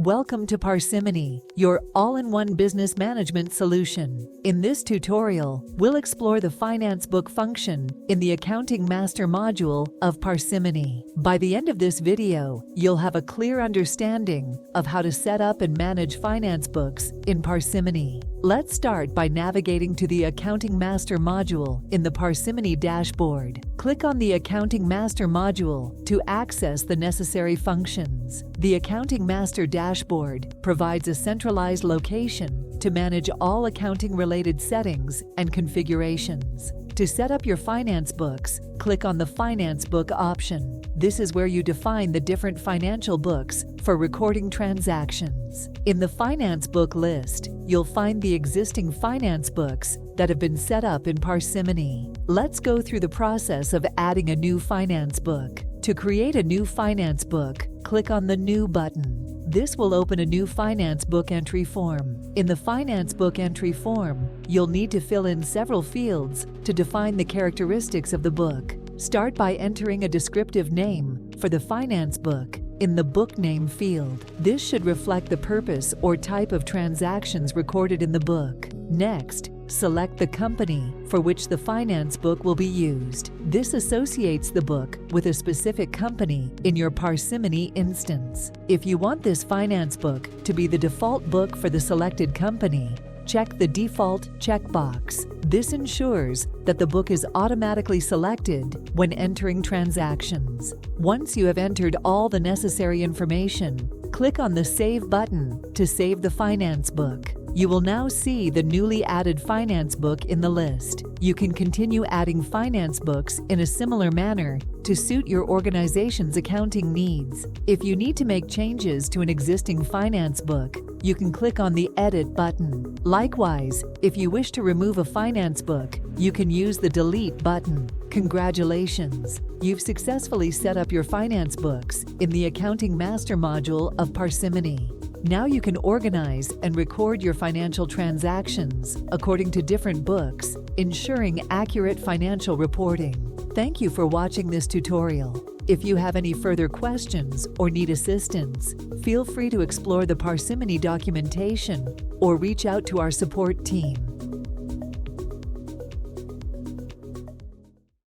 Welcome to Parsimony, your all-in-one business management solution. In this tutorial, we'll explore the finance book function in the Accounting Master module of Parsimony. By the end of this video, you'll have a clear understanding of how to set up and manage finance books in Parsimony. Let's start by navigating to the Accounting Master module in the Parsimony dashboard. Click on the Accounting Master module to access the necessary functions. The Accounting Master dashboard provides a centralized location to manage all accounting-related settings and configurations. To set up your finance books, click on the Finance Book option. This is where you define the different financial books for recording transactions. In the Finance Book list, you'll find the existing finance books that have been set up in Parsimony. Let's go through the process of adding a new finance book. To create a new finance book, click on the New button. This will open a new finance book entry form. In the finance book entry form, you'll need to fill in several fields to define the characteristics of the book. Start by entering a descriptive name for the finance book in the book name field. This should reflect the purpose or type of transactions recorded in the book. Next, select the company for which the finance book will be used. This associates the book with a specific company in your Parsimony instance. If you want this finance book to be the default book for the selected company, check the Default checkbox. This ensures that the book is automatically selected when entering transactions. Once you have entered all the necessary information, click on the Save button to save the finance book. You will now see the newly added finance book in the list. You can continue adding finance books in a similar manner to suit your organization's accounting needs. If you need to make changes to an existing finance book, you can click on the Edit button. Likewise, if you wish to remove a finance book, you can use the Delete button. Congratulations! You've successfully set up your finance books in the Accounting Master module of Parsimony. Now you can organize and record your financial transactions according to different books, ensuring accurate financial reporting. Thank you for watching this tutorial. If you have any further questions or need assistance, feel free to explore the Parsimony documentation or reach out to our support team.